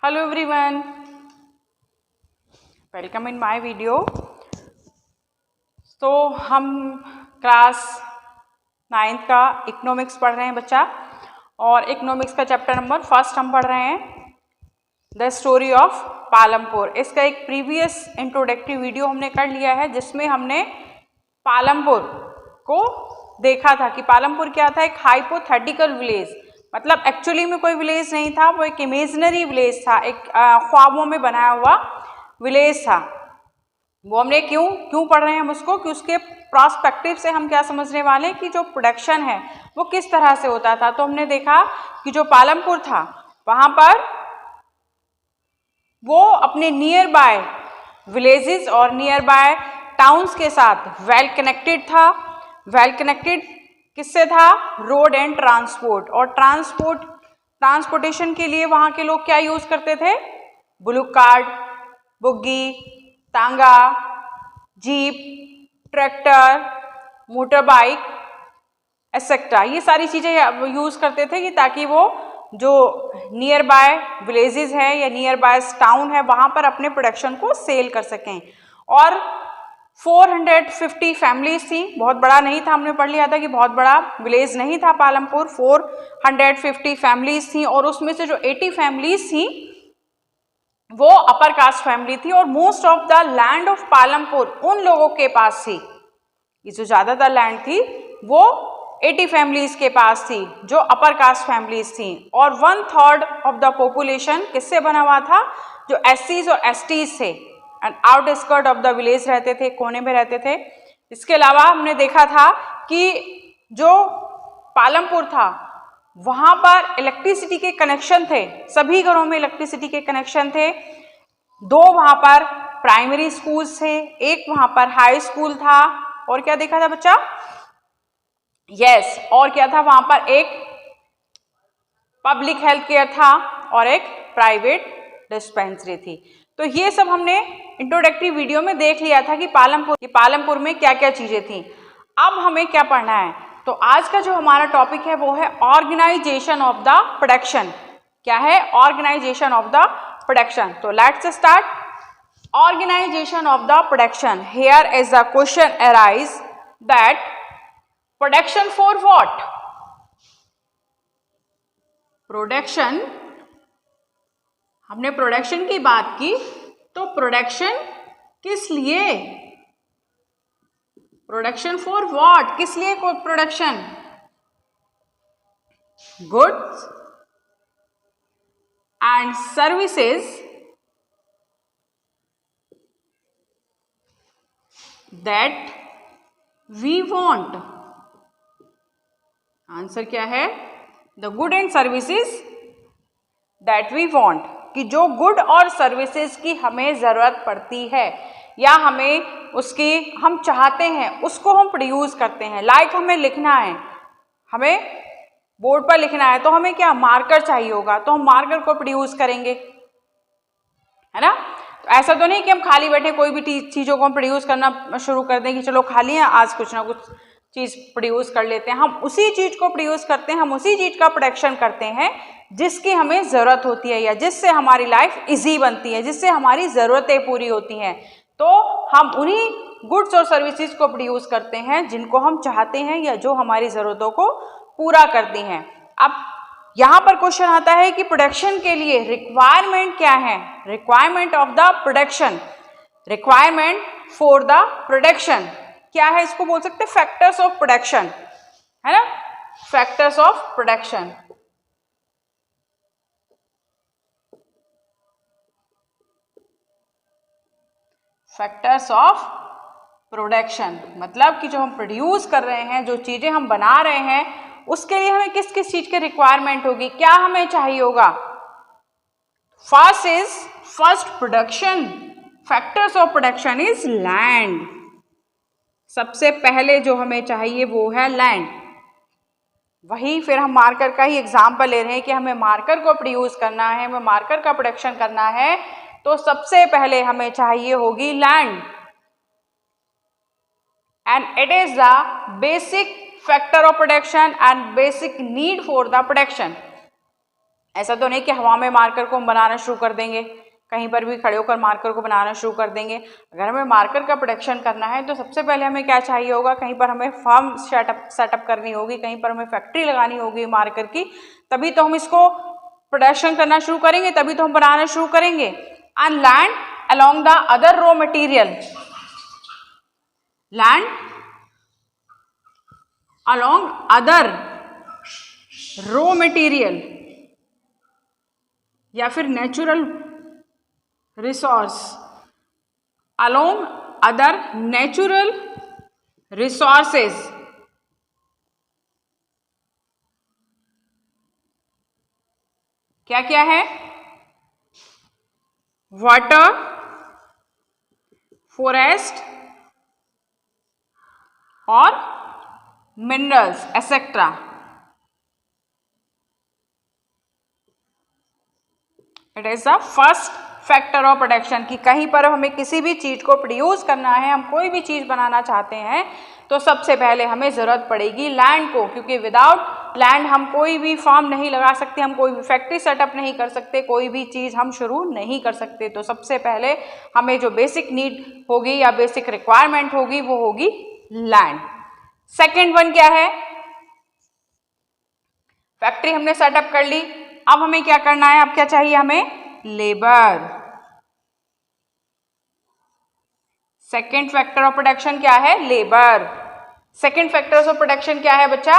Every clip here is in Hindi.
Hello everyone, welcome in my video. तो हम क्लास 9th का इकोनॉमिक्स पढ़ रहे हैं बच्चा, और इकोनॉमिक्स का चैप्टर नंबर 1 हम पढ़ रहे हैं द स्टोरी ऑफ पालमपुर। इसका एक प्रीवियस इंट्रोडक्टिव वीडियो हमने कर लिया है जिसमें हमने पालमपुर को देखा था कि पालमपुर क्या था, एक हाइपोथेटिकल विलेज, मतलब एक्चुअली में कोई विलेज नहीं था, वो एक इमेजिनरी विलेज था, एक ख्वाबों में बनाया हुआ विलेज था। वो हमने क्यों पढ़ रहे हैं हम उसको, कि उसके प्रोस्पेक्टिव से हम क्या समझने वाले हैं कि जो प्रोडक्शन है वो किस तरह से होता था। तो हमने देखा कि जो पालमपुर था वहाँ पर वो अपने नियर बाय विलेजेस और नियर बाय टाउन्स के साथ वेल कनेक्टेड था। वेल कनेक्टेड किससे था? Road and transport. और ट्रांसपोर्टेशन के लिए वहाँ के लोग क्या यूज करते थे? बुलुक कार्ट, बुग्गी, तांगा, jeep, tractor, motor bike etcetera, ये सारी चीज़ें यूज करते थे कि ताकि वो जो नियर बाय विलेजेस है या नियर बाय टाउन है वहाँ पर अपने प्रोडक्शन को सेल कर सकें। और 450 फैमिलीज थी, बहुत बड़ा नहीं था, हमने पढ़ लिया था कि बहुत बड़ा विलेज नहीं था पालमपुर। 450 फैमिलीज थी और उसमें से जो 80 फैमिलीज थी वो अपर कास्ट फैमिली थी। और most of the land of Palampur उन लोगों के पास थी, ये जो ज़्यादातर लैंड थी वो 80 फैमिलीज के पास थी जो अपर कास्ट फैमिलीज थी। और 1/3 ऑफ द पॉपुलेशन किससे बना हुआ था? जो एससीज और एसटीज थे and outskirt of the village रहते थे, कोने में रहते थे। इसके अलावा हमने देखा था कि जो पालमपुर था वहाँ पर इलेक्ट्रिसिटी के कनेक्शन थे, सभी घरों में इलेक्ट्रिसिटी के कनेक्शन थे। 2 वहाँ पर प्राइमरी स्कूल्स थे, एक वहाँ पर हाई स्कूल था, और क्या देखा था बच्चा? और क्या था? वहाँ पर एक पब्लिक हेल्थ केयर था और एक प्राइवेट डिस्पेंसरी थी। तो ये सब हमने इंट्रोडक्टिव वीडियो में देख लिया था कि पालमपुर में क्या क्या चीजें थी। अब हमें क्या पढ़ना है? तो आज का जो हमारा टॉपिक है वो है ऑर्गेनाइजेशन ऑफ द प्रोडक्शन। क्या है? Organisation of the production. तो let's start. Organisation of the production. Here is the question arise that production for what? Production, हमने प्रोडक्शन की बात की, तो प्रोडक्शन किस लिए? Production for what? किस लिए production? Goods and services that we want. Answer क्या है? The good and services that we want, कि जो गुड और सर्विसेज की हमें ज़रूरत पड़ती है या हमें उसकी हम चाहते हैं उसको हम प्रोड्यूस करते हैं। लाइक हमें लिखना है, हमें बोर्ड पर लिखना है, तो हमें क्या? मार्कर चाहिए होगा, तो हम मार्कर को प्रोड्यूस करेंगे, है ना? तो ऐसा तो नहीं कि हम खाली बैठे कोई भी चीज़ों को हम प्रोड्यूस करना शुरू कर दें कि चलो खाली है आज कुछ ना कुछ चीज़ प्रोड्यूस कर लेते हैं। हम उसी चीज़ को प्रोड्यूस करते हैं, हम उसी चीज़ का प्रोडक्शन करते हैं जिसकी हमें ज़रूरत होती है या जिससे हमारी लाइफ इजी बनती है, जिससे हमारी ज़रूरतें पूरी होती हैं। तो हम उन्हीं गुड्स और सर्विसेज को प्रोड्यूस करते हैं जिनको हम चाहते हैं या जो हमारी ज़रूरतों को पूरा करती हैं। अब यहाँ पर क्वेश्चन आता है कि प्रोडक्शन के लिए रिक्वायरमेंट क्या है? Requirement of the production, requirement for the production क्या है? इसको बोल सकते हैं फैक्टर्स ऑफ प्रोडक्शन, है ना? Factors of production. Factors of production मतलब कि जो हम प्रोड्यूस कर रहे हैं, जो चीजें हम बना रहे हैं, उसके लिए हमें किस किस चीज की रिक्वायरमेंट होगी, क्या हमें चाहिए होगा? First production, factors of production is land. सबसे पहले जो हमें चाहिए वो है लैंड। वही फिर हम मार्कर का ही एग्जाम्पल ले रहे हैं कि हमें मार्कर को प्रोड्यूस करना है, हमें मार्कर का प्रोडक्शन करना है, तो सबसे पहले हमें चाहिए होगी land, and it is the basic factor of production and basic need for the production, ऐसा तो नहीं कि हवा में मार्कर को हम बनाना शुरू कर देंगे, कहीं पर भी खड़े होकर मार्कर को बनाना शुरू कर देंगे। अगर हमें मार्कर का प्रोडक्शन करना है तो सबसे पहले हमें क्या चाहिए होगा, कहीं पर हमें फार्म सेटअप करनी होगी, कहीं पर हमें फैक्ट्री लगानी होगी मार्कर की, तभी तो हम इसको प्रोडक्शन करना शुरू करेंगे, तभी तो हम बनाना शुरू करेंगे। And land along the other raw material, land along other raw material या फिर natural resource, along other natural resources, क्या क्या है, वाटर, फॉरेस्ट और minerals etcetera. It is the first factor of production कि कहीं पर हमें किसी भी चीज को प्रोड्यूस करना है, हम कोई भी चीज बनाना चाहते हैं तो सबसे पहले हमें जरूरत पड़ेगी लैंड को, क्योंकि विदाउट लैंड हम कोई भी फार्म नहीं लगा सकते, हम कोई भी फैक्ट्री सेटअप नहीं कर सकते, कोई भी चीज हम शुरू नहीं कर सकते। तो सबसे पहले हमें जो बेसिक नीड होगी या बेसिक रिक्वायरमेंट होगी वो होगी लैंड। सेकेंड वन क्या है, फैक्ट्री हमने सेटअप कर ली, अब हमें क्या करना है, अब क्या चाहिए हमें, labour. Second factor of production क्या है, labour. Second factor of production क्या है बच्चा,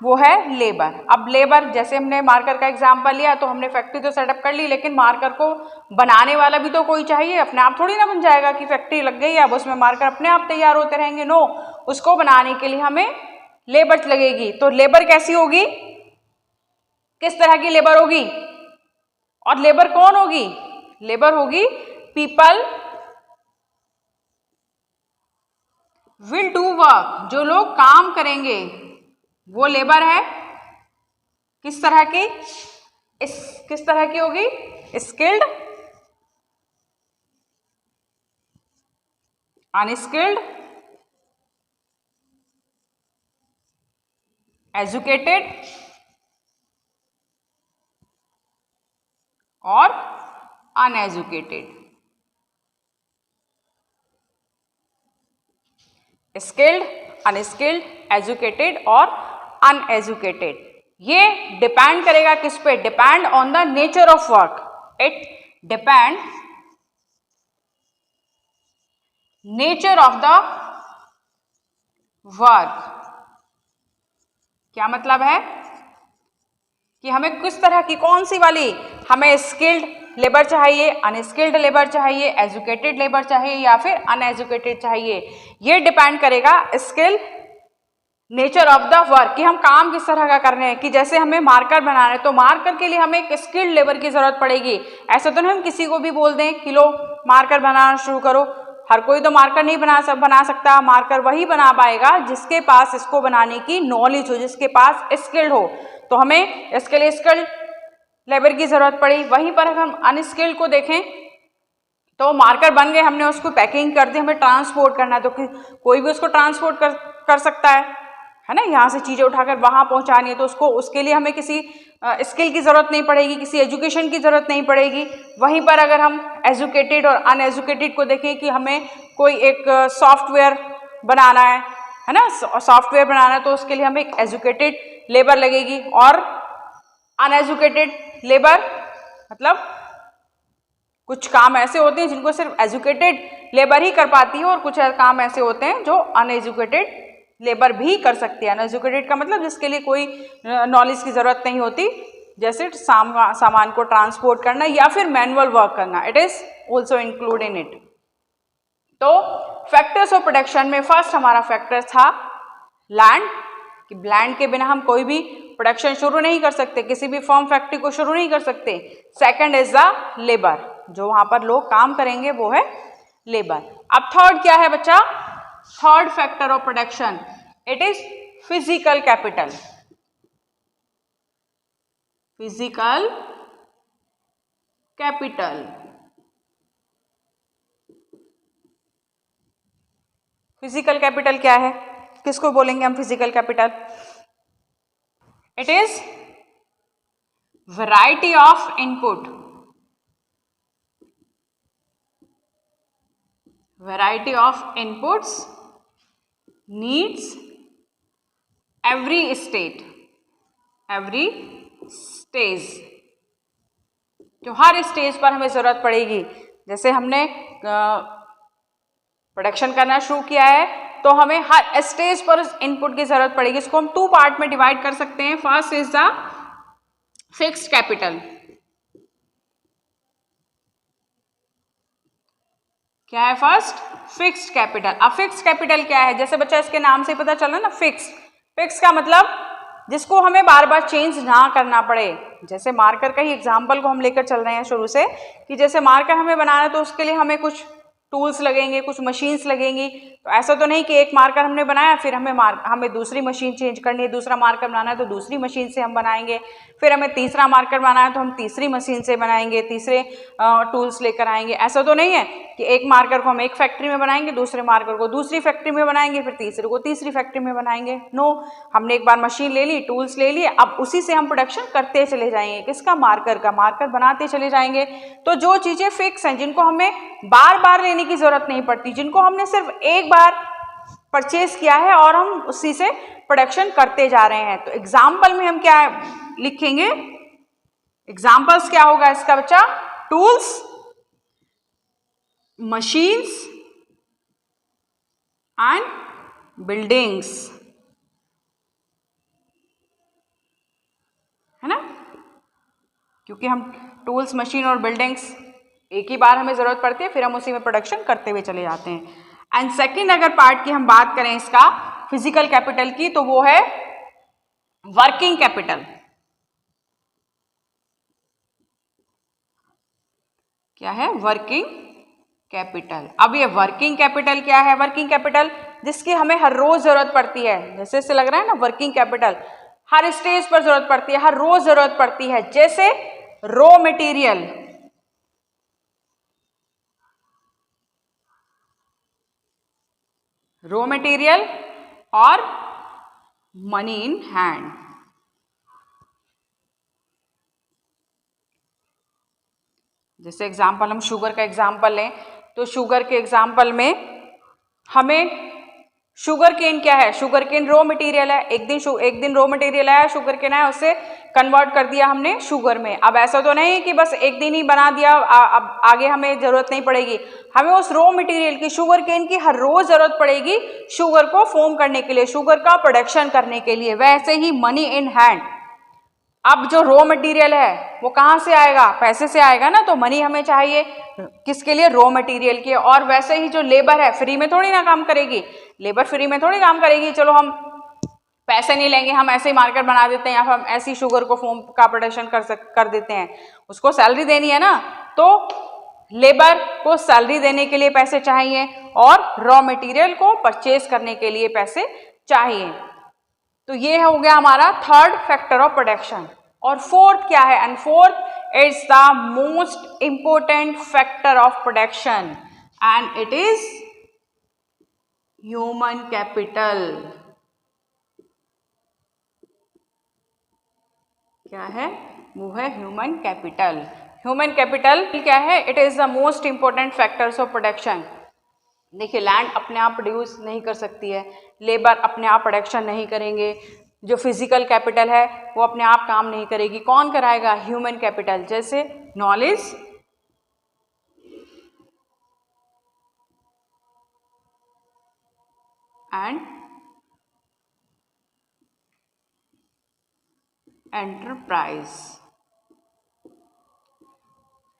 वो है लेबर। अब लेबर, जैसे हमने मार्कर का एग्जांपल लिया तो हमने फैक्ट्री तो सेटअप कर ली, लेकिन मार्कर को बनाने वाला भी तो कोई चाहिए, अपने आप थोड़ी ना बन जाएगा कि फैक्ट्री लग गई अब उसमें मार्कर अपने आप तैयार होते रहेंगे, नो, उसको बनाने के लिए हमें लेबर लगेगी। तो लेबर कैसी होगी, किस तरह की लेबर होगी, और लेबर कौन होगी, लेबर होगी पीपल विल डू वर्क, जो लोग काम करेंगे वो लेबर है। किस तरह की, किस तरह की होगी, स्किल्ड, अनस्किल्ड, एजुकेटेड और अनएजुकेटेड। स्किल्ड, अनस्किल्ड, एजुकेटेड और अनएजुकेटेड। ये डिपेंड करेगा किस पे, depend on the nature of work, it depend nature of the work. क्या मतलब है कि हमें किस तरह की, कौन सी वाली, हमें स्किल्ड लेबर चाहिए, अनस्किल्ड लेबर चाहिए, एजुकेटेड लेबर चाहिए या फिर अनएजुकेटेड चाहिए, ये डिपेंड करेगा skill, nature of the work, कि हम काम किस तरह का कर रहे हैं। कि जैसे हमें मार्कर बनाना है तो मार्कर के लिए हमें एक स्किल्ड लेबर की जरूरत पड़ेगी। ऐसा तो नहीं हम किसी को भी बोल दें कि लो मार्कर बनाना शुरू करो, हर कोई तो मार्कर नहीं बना सकता। मार्कर वही बना पाएगा जिसके पास इसको बनाने की नॉलेज हो, जिसके पास स्किल्ड हो। तो हमें इसके लिए स्किल्ड लेबर की जरूरत पड़ी। वहीं पर अगर हम अनस्किल्ड को देखें तो मार्कर बन गए, हमने उसको पैकिंग कर दी, हमें ट्रांसपोर्ट करना है तो कोई भी उसको ट्रांसपोर्ट कर सकता है ना, यहाँ से चीज़ें उठाकर वहाँ पहुँचानी है तो उसके लिए हमें किसी स्किल की ज़रूरत नहीं पड़ेगी, किसी एजुकेशन की ज़रूरत नहीं पड़ेगी। वहीं पर अगर हम एजुकेटेड और अनएजुकेटेड को देखें कि हमें कोई एक सॉफ्टवेयर बनाना है ना, सॉफ्टवेयर बनाना है तो उसके लिए हमें एक एजुकेटेड लेबर लगेगी, और अनएजुकेटेड लेबर मतलब कुछ काम ऐसे होते हैं जिनको सिर्फ एजुकेटेड लेबर ही कर पाती है, और कुछ काम ऐसे होते हैं जो अनएजुकेटेड लेबर भी कर सकती है। अनएजुकेटेड का मतलब जिसके लिए कोई नॉलेज की ज़रूरत नहीं होती, जैसे सामान को ट्रांसपोर्ट करना या फिर मैनुअल वर्क करना, it is also include in it. तो फैक्टर्स ऑफ प्रोडक्शन में फर्स्ट हमारा फैक्टर था लैंड, कि लैंड के बिना हम कोई भी प्रोडक्शन शुरू नहीं कर सकते, किसी भी फर्म फैक्ट्री को शुरू नहीं कर सकते। सेकंड इज द लेबर, जो वहां पर लोग काम करेंगे वो है लेबर। अब थर्ड क्या है बच्चा, third factor of production, it is physical capital. Physical capital, physical capital क्या है, किसको बोलेंगे हम physical capital? It is variety of input, variety of inputs needs every state, every stage, जो हर स्टेज पर हमें जरूरत पड़ेगी। जैसे हमने प्रोडक्शन करना शुरू किया है तो हमें हर स्टेज पर उस इनपुट की जरूरत पड़ेगी। इसको हम 2 पार्ट में डिवाइड कर सकते हैं। First is the fixed capital. क्या है फर्स्ट? Fixed capital. अब फिक्स्ड कैपिटल क्या है? जैसे बच्चा इसके नाम से पता चला ना, फिक्स। फिक्स का मतलब जिसको हमें बार बार चेंज ना करना पड़े। जैसे मार्कर का ही एग्जाम्पल को हम लेकर चल रहे हैं शुरू से, कि जैसे मार्कर हमें बनाना है तो उसके लिए हमें कुछ टूल्स लगेंगे, कुछ मशीन्स लगेंगी। तो ऐसा तो नहीं कि एक मार्कर हमने बनाया फिर हमें दूसरी मशीन चेंज करनी है, दूसरा मार्कर बनाना है तो दूसरी मशीन से हम बनाएंगे, फिर हमें तीसरा मार्कर बनाना है तो हम तीसरी मशीन से बनाएंगे, तीसरे टूल्स लेकर आएंगे। ऐसा तो नहीं है कि एक मार्कर को हम एक फैक्ट्री में बनाएंगे, दूसरे मार्कर को दूसरी फैक्ट्री में बनाएंगे, फिर तीसरे को तीसरी फैक्ट्री में बनाएंगे। नो, हमने एक बार मशीन ले ली, टूल्स ले लिए, अब उसी से हम प्रोडक्शन करते चले जाएंगे। किसका? मार्कर का। मार्कर बनाते चले जाएंगे। तो जो चीज़ें फिक्स हैं, जिनको हमें बार बार लेने की जरूरत नहीं पड़ती, जिनको हमने सिर्फ एक बार परचेज किया है और हम उसी से प्रोडक्शन करते जा रहे हैं, तो एग्जाम्पल में हम क्या लिखेंगे? एग्जाम्पल्स क्या होगा इसका बच्चा? टूल्स, मशीन्स एंड बिल्डिंग्स, है ना? क्योंकि हम टूल्स, मशीन और बिल्डिंग्स एक ही बार हमें जरूरत पड़ती है, फिर हम उसी में प्रोडक्शन करते हुए चले जाते हैं। एंड सेकेंड अगर पार्ट की हम बात करें इसका फिजिकल कैपिटल की, तो वो है वर्किंग कैपिटल। क्या है? Working capital. अब ये वर्किंग कैपिटल क्या है? वर्किंग कैपिटल जिसकी हमें हर रोज जरूरत पड़ती है। जैसे इससे लग रहा है ना, वर्किंग कैपिटल हर स्टेज पर जरूरत पड़ती है, हर रोज जरूरत पड़ती है। जैसे रॉ मटेरियल, रॉ मटेरियल और मनी इन हैंड। जैसे एग्जाम्पल हम शुगर का एग्जाम्पल लें, तो शुगर के एग्जाम्पल में हमें शुगर केन क्या है? शुगर केन रॉ मटेरियल है। एक दिन रॉ मटेरियल आया, शुगर केन आया, उससे कन्वर्ट कर दिया हमने शुगर में। अब ऐसा तो नहीं कि बस एक दिन ही बना दिया, अब आगे हमें जरूरत नहीं पड़ेगी। हमें उस रॉ मटेरियल की, शुगर केन की हर रोज जरूरत पड़ेगी शुगर को फॉर्म करने के लिए, शुगर का प्रोडक्शन करने के लिए। वैसे ही मनी इन हैंड, अब जो रॉ मटेरियल है वो कहाँ से आएगा? पैसे से आएगा ना, तो मनी हमें चाहिए किसके लिए? रॉ मटेरियल के। और वैसे ही जो लेबर है फ्री में थोड़ी ना काम करेगी, लेबर फ्री में थोड़ी काम करेगी। चलो हम पैसे नहीं लेंगे, हम ऐसे ही मार्केट बना देते हैं, या हम ऐसी शुगर को फॉर्म का प्रोडक्शन कर देते हैं, उसको सैलरी देनी है ना, तो लेबर को सैलरी देने के लिए पैसे चाहिए और रॉ मटेरियल को परचेज करने के लिए पैसे चाहिए। तो ये हो गया हमारा थर्ड फैक्टर ऑफ प्रोडक्शन। और फोर्थ क्या है? And fourth is the most important factor of production and it is human capital. क्या है? वो है ह्यूमन कैपिटल। ह्यूमन कैपिटल क्या है? It is the most important factors of production. देखिए, लैंड अपने आप प्रोड्यूस नहीं कर सकती है, लेबर अपने आप प्रोडक्शन नहीं करेंगे, जो फिजिकल कैपिटल है वो अपने आप काम नहीं करेगी। कौन कराएगा? Human capital. जैसे knowledge, and enterprise.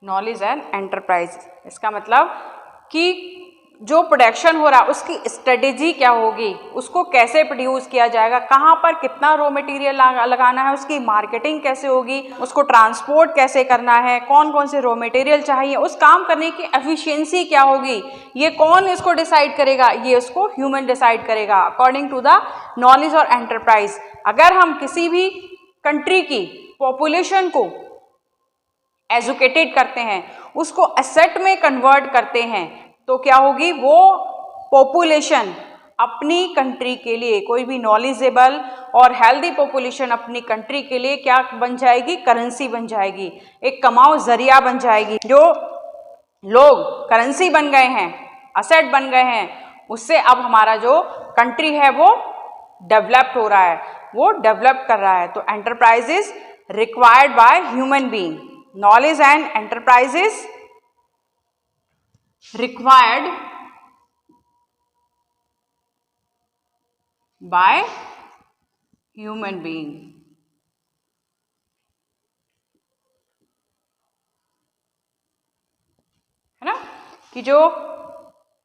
Knowledge and enterprise, इसका मतलब कि जो प्रोडक्शन हो रहा है उसकी स्ट्रेटेजी क्या होगी, उसको कैसे प्रोड्यूस किया जाएगा, कहाँ पर कितना रॉ मटेरियल लगाना है, उसकी मार्केटिंग कैसे होगी, उसको ट्रांसपोर्ट कैसे करना है, कौन कौन से रॉ मटेरियल चाहिए, उस काम करने की एफिशिएंसी क्या होगी, ये कौन इसको डिसाइड करेगा? ये उसको ह्यूमन डिसाइड करेगा अकॉर्डिंग टू द नॉलेज और एंटरप्राइज। अगर हम किसी भी कंट्री की पॉपुलेशन को एजुकेटेड करते हैं, उसको एसेट में कन्वर्ट करते हैं, तो क्या होगी? वो पॉपुलेशन अपनी कंट्री के लिए, कोई भी नॉलेजेबल और हेल्दी पॉपुलेशन अपनी कंट्री के लिए क्या बन जाएगी, करेंसी बन जाएगी, एक कमाओ जरिया बन जाएगी। जो लोग करेंसी बन गए हैं, असेट बन गए हैं, उससे अब हमारा जो कंट्री है वो डेवलप्ड हो रहा है, वो डेवलप कर रहा है। तो enterprises required by human being, knowledge and enterprises required by human being। है ना, कि जो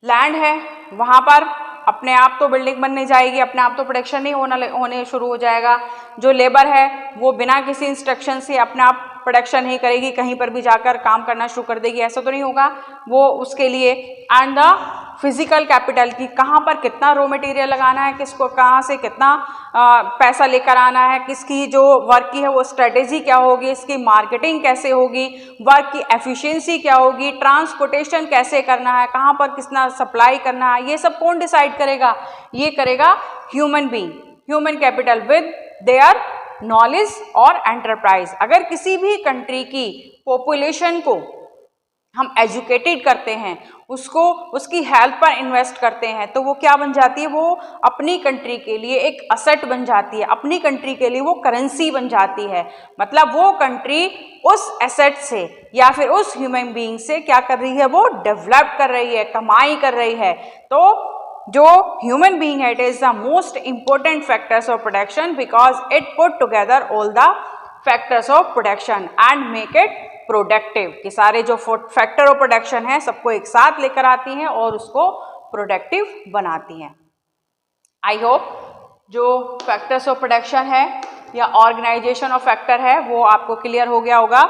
लैंड है वहां पर अपने आप तो बिल्डिंग बनने जाएगी, अपने आप तो प्रोडक्शन नहीं होने शुरू हो जाएगा। जो लेबर है वो बिना किसी इंस्ट्रक्शन से अपने आप प्रोडक्शन नहीं करेगी, कहीं पर भी जाकर काम करना शुरू कर देगी, ऐसा तो नहीं होगा। वो उसके लिए एंड द फिजिकल कैपिटल की कहाँ पर कितना रॉ मटेरियल लगाना है, किसको कहाँ से कितना पैसा लेकर आना है, किसकी जो वर्क की है वो स्ट्रेटेजी क्या होगी, इसकी मार्केटिंग कैसे होगी, वर्क की एफिशिएंसी क्या होगी, ट्रांसपोर्टेशन कैसे करना है, कहाँ पर कितना सप्लाई करना है, ये सब कौन डिसाइड करेगा, ये करेगा human being, human capital with their knowledge और एंटरप्राइज। अगर किसी भी कंट्री की पॉपुलेशन को हम एजुकेटेड करते हैं, उसको उसकी हेल्थ पर इन्वेस्ट करते हैं, तो वो क्या बन जाती है, वो अपनी कंट्री के लिए एक असेट बन जाती है, अपनी कंट्री के लिए वो करेंसी बन जाती है। मतलब वो कंट्री उस एसेट से या फिर उस ह्यूमन बीइंग से क्या कर रही है, वो डेवलप कर रही है, कमाई कर रही है। तो जो ह्यूमन बीइंग है, it is the most important factors of production because it put together all the factors of production and make it productive. कि सारे जो फैक्टर ऑफ प्रोडक्शन है सबको एक साथ लेकर आती हैं और उसको प्रोडक्टिव बनाती हैं। आई होप जो फैक्टर्स ऑफ प्रोडक्शन है या ऑर्गेनाइजेशन ऑफ फैक्टर है वो आपको क्लियर हो गया होगा।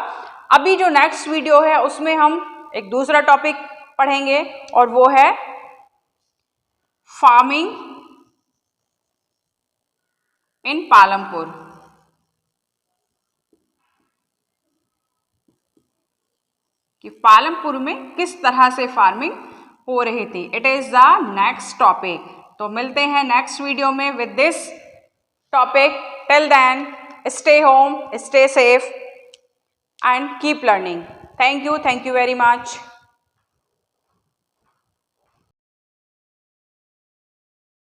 अभी जो नेक्स्ट वीडियो है उसमें हम एक दूसरा टॉपिक पढ़ेंगे और वो है फार्मिंग इन पालमपुर। कि पालमपुर में किस तरह से फार्मिंग हो रही थी। It is the next topic. तो मिलते हैं नेक्स्ट वीडियो में with this topic. Till then stay home, stay safe and keep learning. Thank you very much.